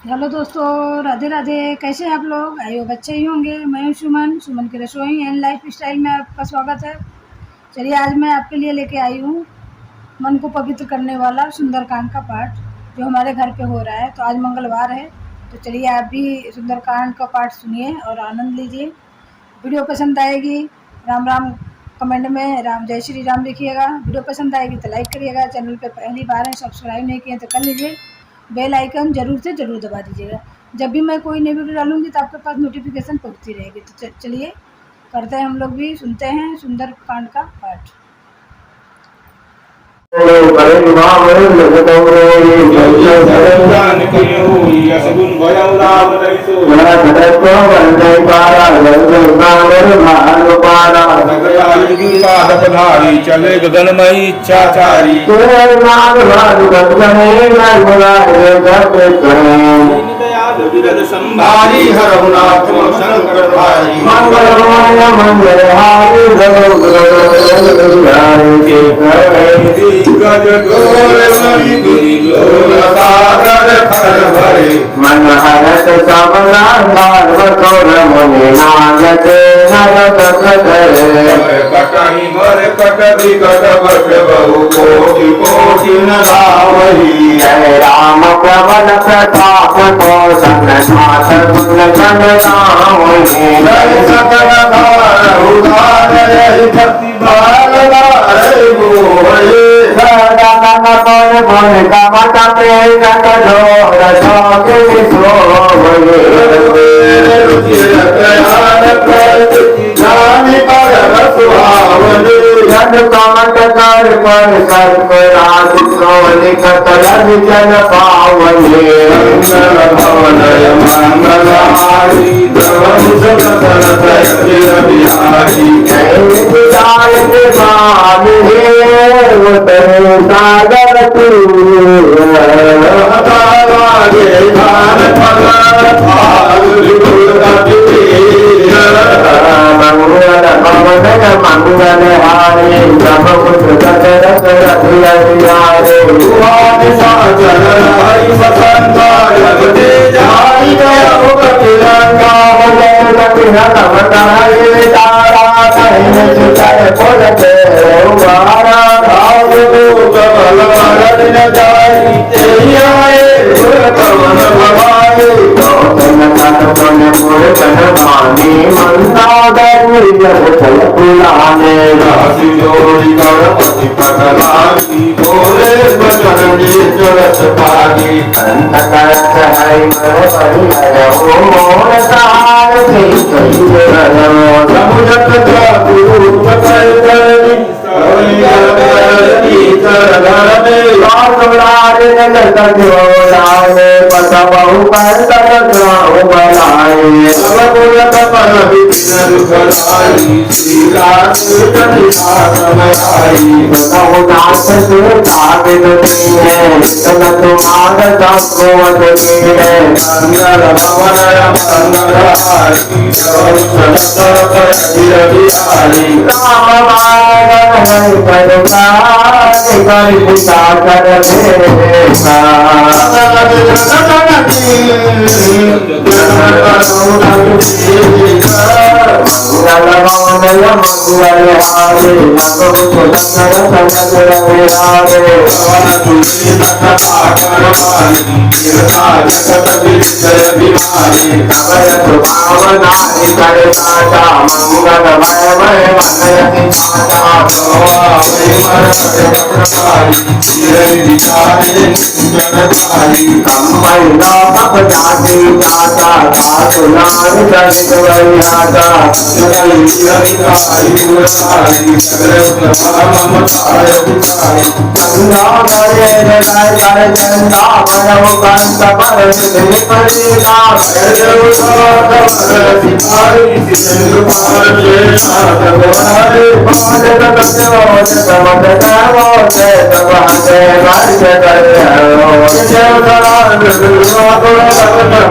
Hello दोस्तों, राधे राधे। कैसे हैं आप लोग? आई होप अच्छे ही होंगे। मैं हूं सुमन की रसोई एंड लाइफ स्टाइल में आपका स्वागत है। चलिए, आज मैं आपके लिए लेके आई हूँ मन को पवित्र करने वाला सुंदरकांड का पाठ, जो हमारे घर पे हो रहा है। तो आज मंगलवार है, तो चलिए आप भी सुंदरकांड का पाठ सुनिए और आनंद लीजिए। वीडियो पसंद आएगी, राम राम कमेंट में राम जय श्री राम लिखिएगा। वीडियो पसंद आएगी तो लाइक करिएगा। चैनल पे पहली बार है, सब्सक्राइब नहीं किए तो कर लीजिए। बेल आइकन जरूर से जरूर दबा दीजिएगा। जब भी मैं कोई नई वीडियो डालूंगी तो आपके पास नोटिफिकेशन पहुंचती रहेगी। तो चलिए करते हैं, हम लोग भी सुनते हैं सुंदरकांड का पाठ। चले गगनमयी इच्छाचारी संभारी हरनाथ शंकर भाई गज मन हरत कटही मर कट विकट बट बहु कोटि कोटि न लावही राम प्रबल प्रताप को संगनाथ गुण गणनावहि सकल धार उदार भक्ति भाल सदन पन गुण कमट प्रेम कठोर शोक कमट कर पर सर्पराज लिखत जन पावने भवनय मंगलहारी सागर मंगल भवन मंगल हारे ब्रह्मपुत्र दशरथ रघुरारे पुराने जोड़ी गणपति पगलानी बोले बचन चरस पागी अंत करत है मोर सार समुझत गुरु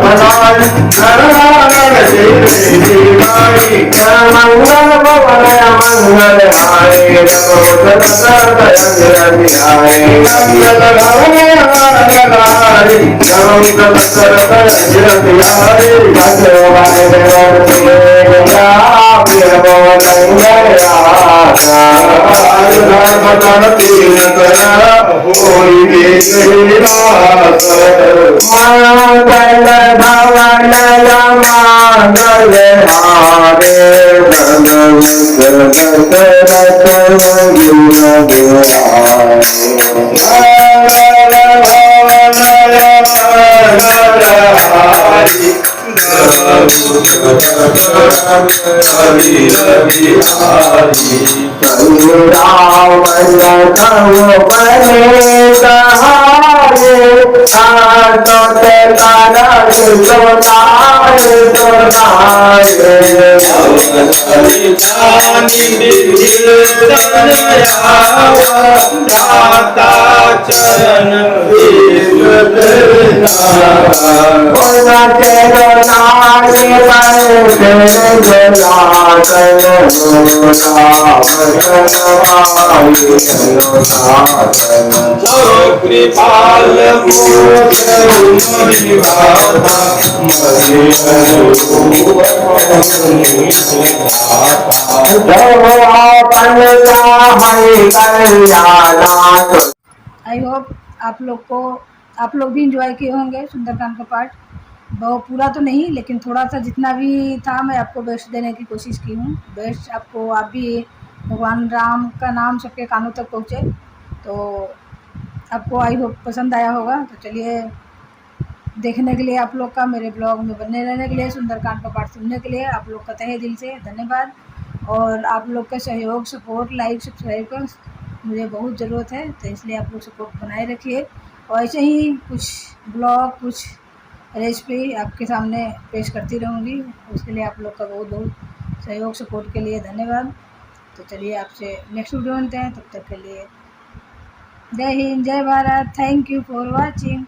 बनाए नारायण देवाई मंगल भवन मंगल हाय नमो सरस्वती मंगल भवने मंगलाय नमो सरस्वती जगदीशाय धर्म धन तीन करा होई देवास मंगल भवन मंगल हारे चरण कृपाल आई होप आप लोग भी इंजॉय किए होंगे सुंदरकांड का पार्ट। बहुत पूरा तो नहीं, लेकिन थोड़ा सा जितना भी था मैं आपको बेस्ट देने की कोशिश की हूँ। बेस्ट आपको, आप भी भगवान राम का नाम सबके कानों तक पहुँचे, तो आपको आई होप पसंद आया होगा। तो चलिए, देखने के लिए आप लोग का, मेरे ब्लॉग में बने रहने के लिए, सुंदरकांड का पार्ट सुनने के लिए आप लोग का तहे दिल से धन्यवाद। और आप लोग का सहयोग, सपोर्ट, लाइक, सब्सक्राइब का मुझे बहुत ज़रूरत है, तो इसलिए आप लोग सपोर्ट बनाए रखिए। और ऐसे ही कुछ ब्लॉग, कुछ रेसिपी आपके सामने पेश करती रहूँगी। उसके लिए आप लोग का बहुत बहुत सहयोग, सपोर्ट के लिए धन्यवाद। तो चलिए, आपसे नेक्स्ट वीडियो मिलते हैं, तब तक के लिए जय हिंद, जय Bharat. Thank you for watching.